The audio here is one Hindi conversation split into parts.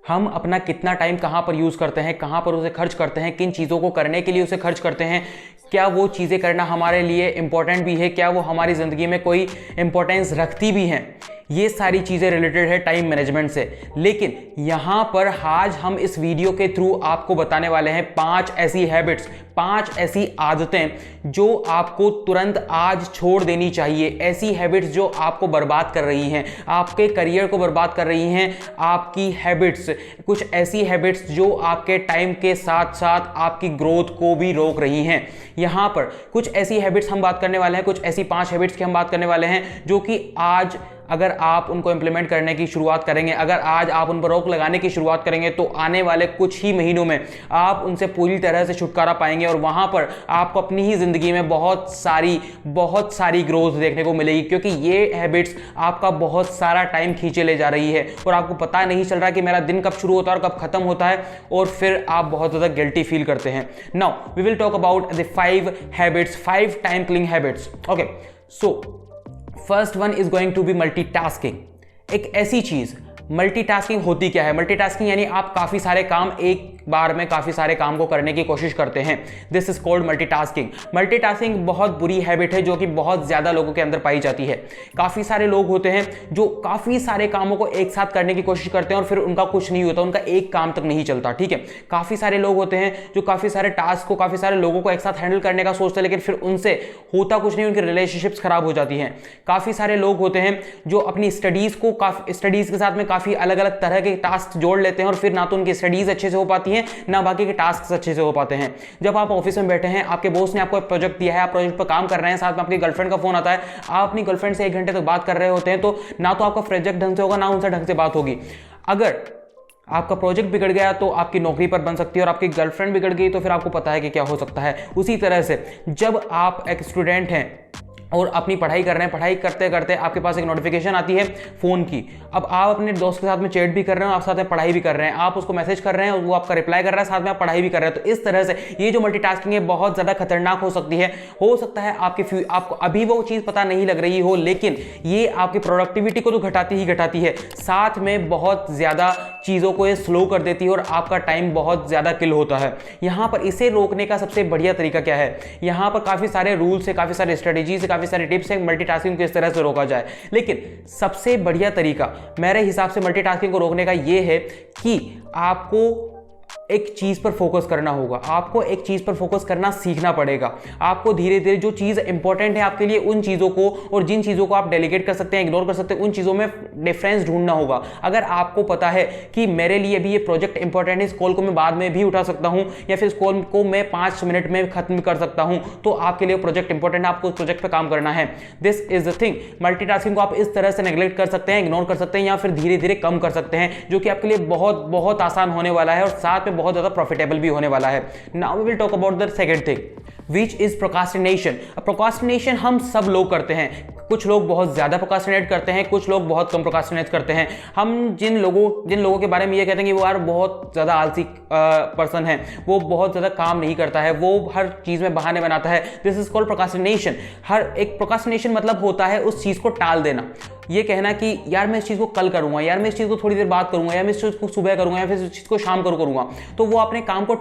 हम अपना कितना टाइम कहाँ पर यूज़ करते हैं, कहाँ पर उसे खर्च करते हैं, किन चीज़ों को करने के लिए उसे खर्च करते हैं, क्या वो चीज़ें करना हमारे लिए इम्पोर्टेंट भी है, क्या वो हमारी ज़िंदगी में कोई इम्पोर्टेंस रखती भी हैं, ये सारी चीज़ें रिलेटेड है टाइम मैनेजमेंट से। लेकिन यहाँ पर आज हम इस वीडियो के थ्रू आपको बताने वाले हैं 5 ऐसी हैबिट्स, 5 ऐसी आदतें जो आपको तुरंत आज छोड़ देनी चाहिए। ऐसी हैबिट्स जो आपको बर्बाद कर रही हैं, आपके करियर को बर्बाद कर रही हैं, आपकी हैबिट्स, कुछ ऐसी हैबिट्स जो आपके टाइम के साथ साथ आपकी ग्रोथ को भी रोक रही हैं। यहाँ पर कुछ ऐसी हैबिट्स हम बात करने वाले हैं, कुछ ऐसी 5 हैबिट्स की हम बात करने वाले हैं जो कि आज अगर आप उनको इंप्लीमेंट करने की शुरुआत करेंगे, अगर आज आप उन पर रोक लगाने की शुरुआत करेंगे, तो आने वाले कुछ ही महीनों में आप उनसे पूरी तरह से छुटकारा पाएंगे और वहां पर आपको अपनी ही जिंदगी में बहुत सारी ग्रोथ देखने को मिलेगी, क्योंकि ये हैबिट्स आपका बहुत सारा टाइम खींचे ले जा रही है और आपको पता नहीं चल रहा कि मेरा दिन कब शुरू होता है और कब खत्म होता है, और फिर आप बहुत ज्यादा गिल्टी फील करते हैं। Now we will talk about the 5 habits, 5 time killing habits. Okay, so first one is going to be multitasking. एक ऐसी चीज, मल्टीटास्किंग होती क्या है? मल्टीटास्किंग यानी आप काफी सारे काम एक बार में काफी सारे काम को करने की कोशिश करते हैं। This is called multitasking. Multitasking बहुत बुरी हैबिट है जो कि बहुत ज्यादा लोगों के अंदर पाई जाती है। काफी सारे लोग होते हैं जो काफी सारे कामों को एक साथ करने की कोशिश करते हैं और फिर उनका कुछ नहीं होता, उनका एक काम तक नहीं चलता। ठीक है, काफी सारे लोग होते हैं जो काफी सारे टास्क को, काफी सारे लोगों को एक साथ हैंडल करने का सोचते हैं, लेकिन फिर उनसे होता कुछ नहीं, उनकी रिलेशनशिप्स खराब हो जाती हैं। काफी सारे लोग होते हैं जो अपनी स्टडीज के साथ में काफी अलग अलग तरह के टास्क जोड़ लेते हैं और फिर ना तो उनकी स्टडीज अच्छे से हो पाती हैं, ना बाकी के टास्क अच्छे से हो पाते हैं। जब आप ऑफिस में बैठे हैं, आपके बॉस ने आपको एक प्रोजेक्ट दिया है, आप प्रोजेक्ट पर काम कर रहे हैं, साथ में आपकी गर्लफ्रेंड का फोन आता है, आप अपनी गर्लफ्रेंड से 1 घंटे तक बात कर रहे होते हैं, तो ना तो आपका प्रोजेक्ट ढंग से होगा, ना उनसे ढंग से बात होगी। अगर आपका प्रोजेक्ट बिगड़ गया तो आपकी नौकरी पर बन सकती है, और आपकी गर्लफ्रेंड बिगड़ गई तो फिर आपको पता है कि क्या हो सकता है। उसी तरह से जब आप एक स्टूडेंट हैं और अपनी पढ़ाई कर रहे हैं, पढ़ाई करते करते आपके पास एक नोटिफिकेशन आती है फोन की। अब आप अपने दोस्त के साथ में चैट भी कर रहे हैं, आप साथ में पढ़ाई भी कर रहे हैं, आप उसको मैसेज कर रहे हैं, वो आपका रिप्लाई कर रहा है, साथ में आप पढ़ाई भी कर रहे हैं। तो इस तरह से ये जो मल्टीटास्किंग है बहुत ज्यादा खतरनाक हो सकती है। हो सकता है आपको अभी वो चीज पता नहीं लग रही हो, लेकिन ये आपकी प्रोडक्टिविटी को तो घटाती ही घटाती है, साथ में बहुत ज्यादा चीजों को ये स्लो कर देती है और आपका टाइम बहुत ज्यादा किल होता है। यहां पर इसे रोकने का सबसे बढ़िया तरीका क्या है? यहां पर काफी सारे रूल्स है, काफी सारे स्ट्रेटेजीज है, काफी सारे टिप्स है मल्टीटास्किंग को किस तरह से रोका जाए। लेकिन सबसे बढ़िया तरीका मेरे हिसाब से मल्टीटास्किंग को रोकने का यह है कि आपको एक चीज पर फोकस करना होगा, आपको एक चीज पर फोकस करना सीखना पड़ेगा। आपको धीरे धीरे जो चीज इंपॉर्टेंट है आपके लिए, उन चीजों को, और जिन चीजों को आप डेलीगेट कर सकते हैं, इग्नोर कर सकते हैं, उन चीजों में डिफरेंस ढूंढना होगा। अगर आपको पता है कि मेरे लिए भी ये प्रोजेक्ट इंपॉर्टेंट है, इस कॉल को मैं बाद में भी उठा सकता हूं, या फिर इस कॉल को मैं 5 मिनट में खत्म कर सकता हूं, तो आपके लिए प्रोजेक्ट इंपॉर्टेंट है, आपको उस प्रोजेक्ट पर काम करना है। This is the thing. Multitasking को आप इस तरह से नेग्लेक्ट कर सकते हैं, इग्नोर कर सकते हैं, या फिर धीरे धीरे कम कर सकते हैं, जो कि आपके लिए बहुत बहुत आसान होने वाला है और साथ में बहुत ज्यादा प्रॉफिटेबल भी होने वाला है। Now we will talk about the second thing, which is procrastination. Procrastination हम सब लोग करते हैं। कुछ लोग बहुत ज्यादा प्रोक्रास्टिनेट करते हैं, कुछ लोग बहुत कम प्रोक्रास्टिनेट करते हैं। हम जिन लोगों के बारे में ये कहते हैं कि वो यार बहुत ज्यादा आलसी पर्सन है, वो बहुत ज्यादा काम नहीं करता है, वो हर चीज में बहाने बनाता है, दिस इज कॉल्ड प्रोक्रास्टिनेशन। हर एक प्रोक्रास्टिनेशन मतलब होता है उस चीज को टाल देना। ये कहना कि यार मैं इस चीज को कल करूंगा, यार मैं इस चीज को थोड़ी देर बाद करूंगा, या मैं इस चीज को सुबह करूंगा, या फिर इस चीज को शाम को करूंगा, तो वो अपने काम को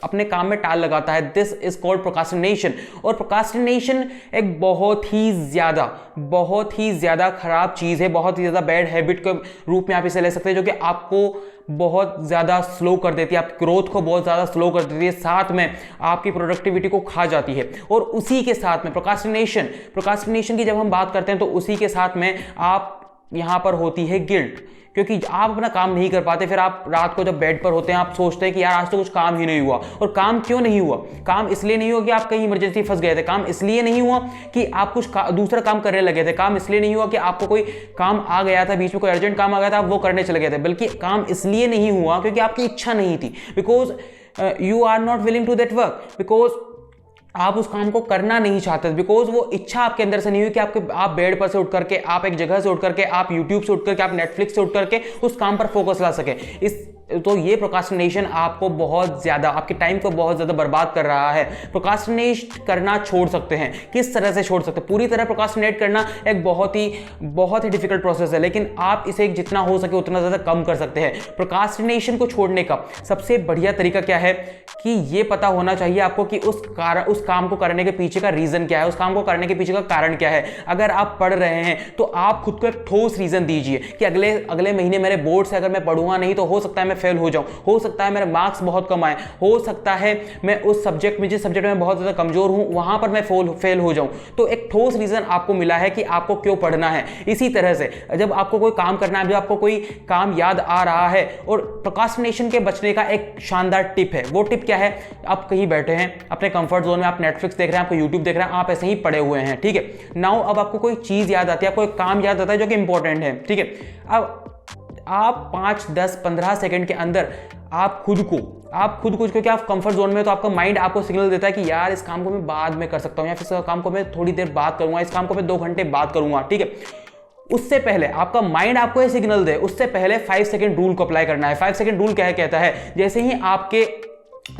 अपने काम में टाल लगाता है। This is called procrastination. और प्रोक्रास्टिनेशन एक बहुत ही ज्यादा खराब चीज है, बहुत ही ज्यादा बैड हैबिट के रूप में आप इसे ले सकते हैं, जो कि आपको बहुत ज्यादा स्लो कर देती है, आपकी ग्रोथ को बहुत ज्यादा स्लो कर देती है, साथ में आपकी प्रोडक्टिविटी को खा जाती है। और उसी के साथ में प्रोक्रास्टिनेशन की जब हम बात करते हैं तो उसी के साथ में आप यहां पर होती है गिल्ट, क्योंकि आप अपना काम नहीं कर पाते, फिर आप रात को जब बेड पर होते हैं आप सोचते हैं कि यार आज तो कुछ काम ही नहीं हुआ। और काम क्यों नहीं हुआ? काम इसलिए नहीं हुआ कि आप कहीं इमरजेंसी फंस गए थे, काम इसलिए नहीं हुआ कि आप कुछ दूसरा काम करने लगे थे, काम इसलिए नहीं हुआ कि आपको कोई काम आ गया था, बीच में कोई अर्जेंट काम आ गया था, आप वो करने चले गए थे, बल्कि काम इसलिए नहीं हुआ क्योंकि आपकी इच्छा नहीं थी, because you are not willing to that work, because आप उस काम को करना नहीं चाहते बिकॉज वो इच्छा आपके अंदर से नहीं हुई कि आप बेड पर से उठ करके, आप एक जगह से उठ करके, आप यूट्यूब से उठ करके, आप नेटफ्लिक्स से उठ करके उस काम पर फोकस ला सके। तो ये प्रोक्रास्टिनेशन आपको बहुत ज्यादा, आपके टाइम को बहुत ज्यादा बर्बाद कर रहा है। प्रोक्रास्टिनेट करना छोड़ सकते हैं। किस तरह से छोड़ सकते हैं? पूरी तरह प्रोक्रास्टिनेट करना एक बहुत ही डिफिकल्ट प्रोसेस है, लेकिन आप इसे जितना हो सके उतना ज्यादा कम कर सकते हैं। प्रोक्रास्टिनेशन को छोड़ने का सबसे बढ़िया तरीका क्या है कि ये पता होना चाहिए आपको कि उस काम को करने के पीछे का रीजन क्या है, उस काम को करने के पीछे का कारण क्या है। अगर आप पढ़ रहे हैं तो आप खुद को एक ठोस रीजन दीजिए कि अगले महीने मेरे बोर्ड से अगर मैं पढ़ूंगा नहीं तो हो सकता है मैं फेल हो जाऊं, हो सकता है मेरे मार्क्स बहुत कम आए, हो सकता है मैं उस सब्जेक्ट में, जिस सब्जेक्ट में बहुत ज्यादा कमजोर हूं वहां पर मैं फेल हो जाऊं। तो एक ठोस रीजन आपको मिला है कि आपको क्यों पढ़ना है। इसी तरह से जब आपको कोई काम करना है, जब आपको कोई काम याद आ रहा है, और प्रोक्रास्टिनेशन के बचने का एक शानदार टिप है। वो टिप क्या है? आप कहीं बैठे हैं अपने कंफर्ट जोन में, आप नेटफ्लिक्स देख रहे हैं, आपको यूट्यूब देख रहे हैं, आप ऐसे ही पड़े हुए हैं, ठीक है। नाउ अब आपको कोई चीज याद आती है, आपको एक काम याद आता है जो कि इंपॉर्टेंट है, ठीक है। अब आप 5, 10, 15 सेकंड के अंदर आप खुद को, क्योंकि आप कंफर्ट जोन में, तो आपका माइंड आपको सिग्नल देता है कि यार इस काम को मैं बाद में कर सकता हूं, या फिर इस काम को मैं थोड़ी देर बाद करूंगा, इस काम को मैं 2 घंटे बाद करूंगा, ठीक है। उससे पहले आपका माइंड आपको ये सिग्नल दे, उससे पहले 5 सेकंड रूल को अप्लाई करना है। 5 सेकंड रूल क्या है? कहता है जैसे ही आपके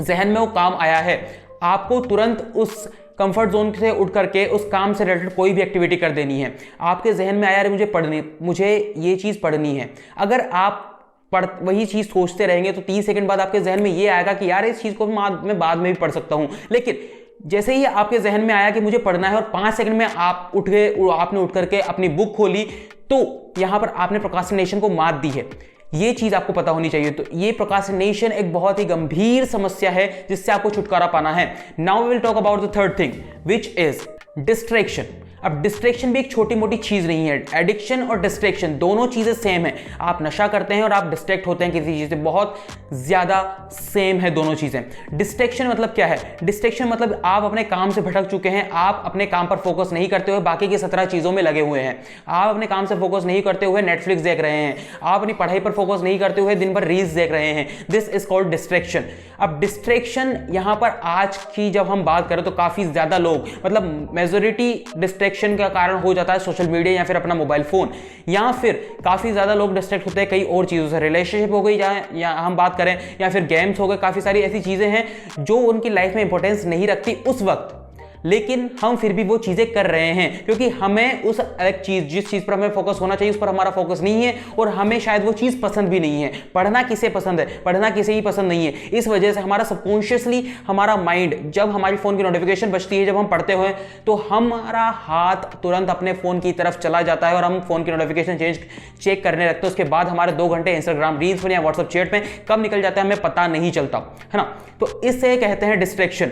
जहन में वो काम आया है, आपको तुरंत उस कंफर्ट जोन से उठ करके उस काम से रिलेटेड कोई भी एक्टिविटी कर देनी है। आपके जहन में आया मुझे ये चीज पढ़नी है। अगर आप वही चीज सोचते रहेंगे तो 30 सेकंड बाद आपके जहन में ये आएगा कि यार इस चीज को मैं बाद में भी पढ़ सकता हूं। लेकिन जैसे ही आपके जहन में आया कि मुझे पढ़ना है और 5 सेकंड में आपने उठ करके अपनी बुक खोली, तो यहां पर आपने प्रोक्रास्टिनेशन को मात दी है। ये चीज आपको पता होनी चाहिए। तो ये प्रोक्रास्टिनेशन एक बहुत ही गंभीर समस्या है जिससे आपको छुटकारा पाना है। Now we will talk about the third thing which is distraction. अब डिस्ट्रैक्शन भी एक छोटी मोटी चीज नहीं है। एडिक्शन और डिस्ट्रैक्शन दोनों चीजें सेम है। आप नशा करते हैं और आप डिस्ट्रैक्ट होते हैं किसी चीज से, बहुत ज्यादा सेम है दोनों चीजें। डिस्ट्रैक्शन मतलब क्या है? डिस्ट्रैक्शन मतलब आप अपने काम से भटक चुके हैं, आप अपने काम पर फोकस नहीं करते हुए बाकी की 17 चीजों में लगे हुए हैं। आप अपने काम से फोकस नहीं करते हुए नेटफ्लिक्स देख रहे हैं, आप अपनी पढ़ाई पर फोकस नहीं करते हुए दिन भर रील्स देख रहे हैं। This is called distraction. अब डिस्ट्रैक्शन यहां पर आज की जब हम बात करें तो काफी ज्यादा लोग, मतलब मेजोरिटी डिस्ट्रैक्शन का कारण हो जाता है सोशल मीडिया या फिर अपना मोबाइल फोन, या फिर काफी ज्यादा लोग डिस्ट्रैक्ट होते हैं कई और चीजों से। रिलेशनशिप हो गई या हम बात करें, या फिर गेम्स हो गए, काफी सारी ऐसी चीजें हैं जो उनकी लाइफ में इंपॉर्टेंस नहीं रखती उस वक्त, लेकिन हम फिर भी वो चीजें कर रहे हैं क्योंकि हमें उस अलग चीज, जिस चीज पर हमें फोकस होना चाहिए उस पर हमारा फोकस नहीं है, और हमें शायद वो चीज पसंद भी नहीं है। पढ़ना किसे पसंद है? पढ़ना किसे ही पसंद नहीं है। इस वजह से हमारा सबकॉन्शियसली हमारा माइंड, जब हमारी फोन की नोटिफिकेशन बजती है, जब हम पढ़ते हुए, तो हमारा हाथ तुरंत अपने फोन की तरफ चला जाता है और हम फोन की नोटिफिकेशन चेक करने लगते हैं। उसके बाद हमारे 2 घंटे इंस्टाग्राम रील्स में या व्हाट्सएप चैट में कब निकल जाता है हमें पता नहीं चलता, है ना। तो इससे कहते हैं डिस्ट्रैक्शन।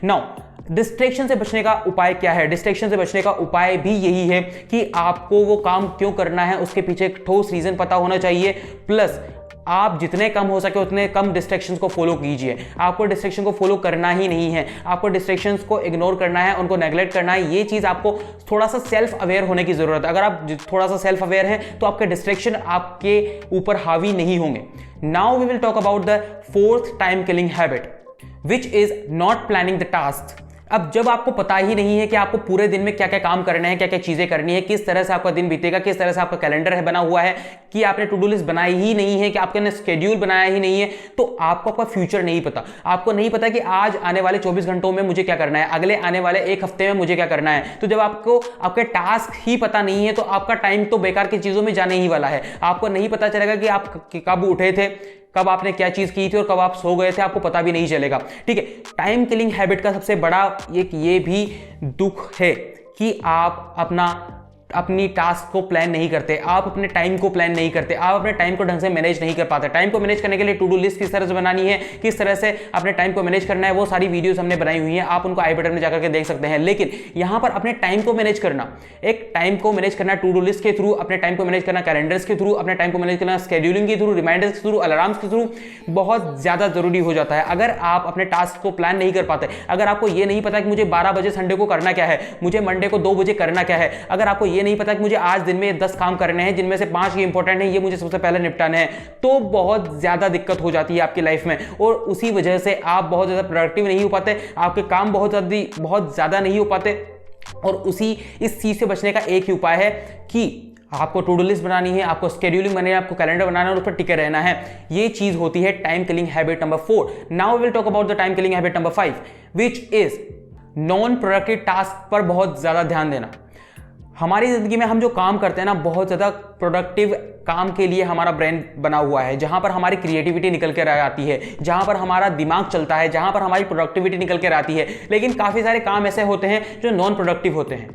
नाउ डिस्ट्रैक्शन से बचने का उपाय क्या है? डिस्ट्रैक्शन से बचने का उपाय भी यही है कि आपको वो काम क्यों करना है उसके पीछे एक ठोस रीजन पता होना चाहिए, प्लस आप जितने कम हो सके उतने कम डिस्ट्रैक्शंस को फॉलो कीजिए। आपको डिस्ट्रैक्शन को फॉलो करना ही नहीं है, आपको डिस्ट्रैक्शंस को इग्नोर करना है, उनको नेग्लेक्ट करना है। ये चीज आपको थोड़ा सा सेल्फ अवेयर होने की जरूरत है। अगर आप थोड़ा सा सेल्फ अवेयर हैं तो आपके डिस्ट्रैक्शन आपके ऊपर हावी नहीं होंगे। Now we will talk about the 4th time killing habit which is not planning the task. अब जब आपको पता ही नहीं है कि आपको पूरे दिन में क्या क्या काम करने हैं, क्या क्या चीजें करनी है, किस तरह से आपका दिन बीतेगा, किस तरह से आपका कैलेंडर है बना हुआ है, कि आपने टू डू लिस्ट बनाई ही नहीं है, कि आपने स्केड्यूल बनाया ही नहीं है, तो आपको आपका फ्यूचर नहीं पता। आपको नहीं पता कि आज आने वाले 24 घंटों में मुझे क्या करना है, अगले आने वाले 1 हफ्ते में मुझे क्या करना है। तो जब आपको आपके टास्क ही पता नहीं है तो आपका टाइम तो बेकार की चीजों में जाने ही वाला है। आपको नहीं पता चलेगा कि आप कब उठे थे, कब आपने क्या चीज की थी और कब आप सो गए थे, आपको पता भी नहीं चलेगा, ठीक है। टाइम किलिंग हैबिट का सबसे बड़ा एक ये भी दुख है कि आप अपनी टास्क को प्लान नहीं करते, आप अपने टाइम को प्लान नहीं करते, आप अपने टाइम को ढंग से मैनेज नहीं कर पाते। टाइम को मैनेज करने के लिए टू डू लिस्ट किस तरह से बनानी है, किस तरह से अपने टाइम को मैनेज करना है, वो सारी वीडियोस हमने बनाई हुई हैं, आप उनको आई बटन में जाकर के देख सकते हैं। लेकिन यहां पर अपने टाइम को मैनेज करना, एक टाइम को मैनेज करना टू डू लिस्ट के थ्रू, अपने टाइम को मैनेज करना कैलेंडर्स के थ्रू, अपने टाइम को मैनेज करना स्केड्यूलिंग के थ्रू, रिमाइंडर्स के थ्रू, अलार्म्स के थ्रू, बहुत ज्यादा जरूरी हो जाता है। अगर आप अपने टास्क को प्लान नहीं कर पाते, अगर आपको ये नहीं पता कि मुझे 12 बजे संडे को करना क्या है, मुझे मंडे को 2 बजे करना क्या है, अगर आपको ये नहीं पता कि मुझे आज दिन में 10 काम करने हैं, जिनमें से 5 ये इंपॉर्टेंट है, ये मुझे सबसे पहले निपटाने हैं, तो बहुत ज्यादा दिक्कत हो जाती है आपकी लाइफ में, और उसी वजह से आप बहुत ज्यादा प्रोडक्टिव नहीं हो पाते, आपके काम बहुत ज्यादा नहीं हो पाते। और इस चीज से बचने का एक ही उपाय है कि आपको टू डू लिस्ट बनानी है, आपको स्केड्यूलिंग बनानी है, आपको कैलेंडर बनाना है और उस पर टिके रहना है। ये चीज होती है time killing habit number 4। Now we will talk about the time killing habit number 5, which is non productive task पर बहुत ज्यादा ध्यान देना। हमारी जिंदगी में हम जो काम करते हैं ना, बहुत ज्यादा प्रोडक्टिव काम के लिए हमारा ब्रेन बना हुआ है, जहां पर हमारी क्रिएटिविटी निकल कर आती है, जहां पर हमारा दिमाग चलता है, जहां पर हमारी प्रोडक्टिविटी निकल कर आती है। लेकिन काफी सारे काम ऐसे होते हैं जो नॉन प्रोडक्टिव होते हैं,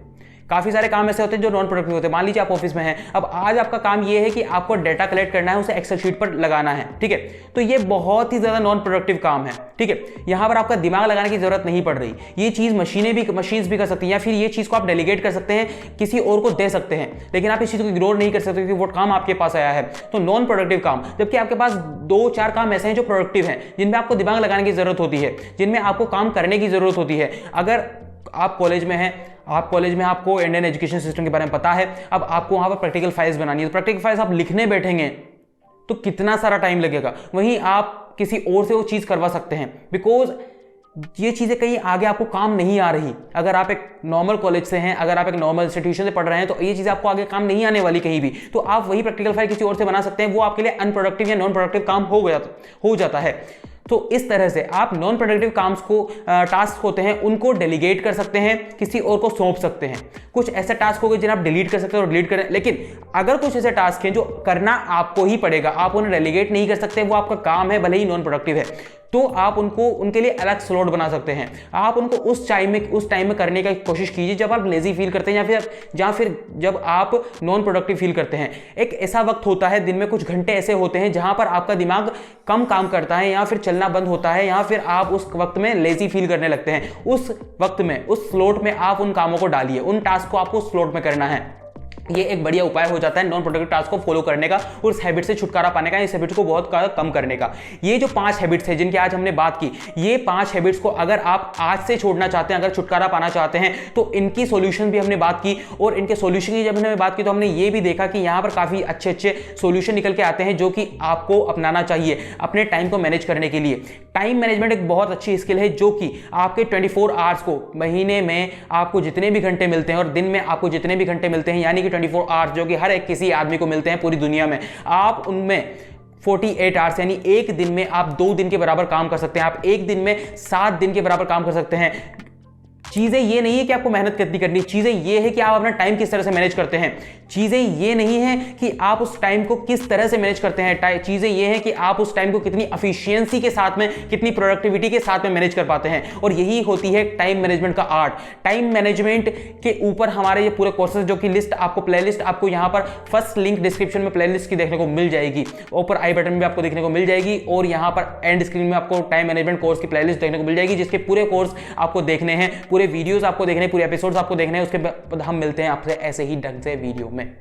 काफी सारे काम ऐसे होते हैं जो नॉन प्रोडक्टिव होते हैं। मान लीजिए आप ऑफिस में हैं, अब आज आपका काम ये है कि आपको डेटा कलेक्ट करना है, उसे एक्सेल शीट पर लगाना है, ठीक है, तो ये बहुत ही ज्यादा नॉन प्रोडक्टिव काम है, ठीक है। यहां पर आपका दिमाग लगाने की जरूरत नहीं पड़ रही, ये चीज मशीन्स भी कर सकती हैं, या फिर ये चीज को आप डेलीगेट कर सकते हैं, किसी और को दे सकते हैं, लेकिन आप इस चीज को इग्नोर नहीं कर सकते क्योंकि वो काम आपके पास आया है। तो नॉन प्रोडक्टिव काम, जबकि आपके पास 2-4 काम ऐसे हैं जो प्रोडक्टिव हैं, जिनमें आपको दिमाग लगाने की जरूरत होती है, जिनमें आपको काम करने की जरूरत होती है। अगर आप कॉलेज में हैं, आपको इंडियन एजुकेशन सिस्टम के बारे में पता है, अब आपको वहां पर प्रैक्टिकल फाइल्स बनानी है, तो प्रैक्टिकल फाइल्स आप लिखने बैठेंगे तो कितना सारा टाइम लगेगा। वहीं आप किसी और से वो चीज करवा सकते हैं, बिकॉज ये चीजें कहीं आगे आपको काम नहीं आ रही। अगर आप एक नॉर्मल कॉलेज से हैं, अगर आप एक नॉर्मल इंस्टीट्यूशन से पढ़ रहे हैं, तो ये चीजें आपको आगे काम नहीं आने वाली कहीं भी। तो आप वही प्रैक्टिकल फाइल किसी और से बना सकते हैं, वो आपके लिए अनप्रोडक्टिव या नॉन प्रोडक्टिव काम हो जाता है। तो इस तरह से आप नॉन प्रोडक्टिव काम्स को टास्क होते हैं उनको डेलीगेट कर सकते हैं, किसी और को सौंप सकते हैं। कुछ ऐसे टास्क हो गए जिन्हें आप डिलीट कर सकते हैं और डिलीट करें, लेकिन अगर कुछ ऐसे टास्क हैं जो करना आपको ही पड़ेगा, आप उन्हें डेलीगेट नहीं कर सकते, वो आपका काम है, भले ही नॉन प्रोडक्टिव है, तो आप उनके लिए अलग स्लॉट बना सकते हैं। आप उनको उस टाइम में करने की कोशिश कीजिए जब आप लेजी फील करते हैं, या फिर जब आप नॉन प्रोडक्टिव फील करते हैं। एक ऐसा वक्त होता है दिन में, कुछ घंटे ऐसे होते हैं जहां पर आपका दिमाग कम काम करता है, या फिर चलना बंद होता है, या फिर आप उस वक्त में लेजी फील करने लगते हैं। उस वक्त में, उस स्लॉट में आप उन कामों को डालिए, उन टास्क को आपको उस स्लॉट में करना है। ये एक बढ़िया उपाय हो जाता है नॉन प्रोडक्टिव टास्क को फॉलो करने का और इस हैबिट से छुटकारा पाने का, इस हैबिट को बहुत कम करने का। ये जो 5 हैबिट्स हैं जिनकी आज हमने बात की, ये 5 हैबिट्स को अगर आप आज से छोड़ना चाहते हैं, अगर छुटकारा पाना चाहते हैं, तो इनकी सॉल्यूशन भी हमने बात की। और इनके सॉल्यूशन की जब हमने बात की तो हमने ये भी देखा कि यहाँ पर काफी अच्छे सॉल्यूशन निकल के आते हैं जो कि आपको अपनाना चाहिए अपने टाइम को मैनेज करने के लिए। टाइम मैनेजमेंट एक बहुत अच्छी स्किल है जो कि आपके 24 आवर्स को, महीने में आपको जितने भी घंटे मिलते हैं और दिन में आपको जितने भी घंटे मिलते हैं, यानी कि 24 आवर्स जो कि हर एक किसी आदमी को मिलते हैं पूरी दुनिया में, आप उनमें 48 आवर्स यानी एक दिन में आप 2 दिन के बराबर काम कर सकते हैं, आप एक दिन में 7 दिन के बराबर काम कर सकते हैं। चीजें ये नहीं है कि आपको मेहनत कितनी करनी, चीजें ये है कि आप अपना टाइम किस तरह से मैनेज करते हैं। चीजें ये नहीं है कि आप उस टाइम को किस तरह से मैनेज करते हैं, चीजें ये है कि आप उस टाइम को कितनी एफिशिएंसी के साथ में, कितनी प्रोडक्टिविटी के साथ में मैनेज कर पाते हैं। और यही होती है टाइम मैनेजमेंट का आर्ट। टाइम मैनेजमेंट के ऊपर हमारे ये पूरे कोर्सेज जो कि लिस्ट आपको, प्लेलिस्ट आपको यहाँ पर फर्स्ट लिंक डिस्क्रिप्शन में प्लेलिस्ट की देखने को मिल जाएगी, ऊपर आई बटन में आपको देखने को मिल जाएगी, और यहाँ पर एंड स्क्रीन में आपको टाइम मैनेजमेंट कोर्स की प्लेलिस्ट देखने को मिल जाएगी, जिसके पूरे कोर्स आपको देखने हैं, पूरे वीडियोस आपको देखने हैं, पूरे एपिसोड्स आपको देखने हैं। उसके बाद हम मिलते हैं आपसे ऐसे ही ढंग से वीडियो में।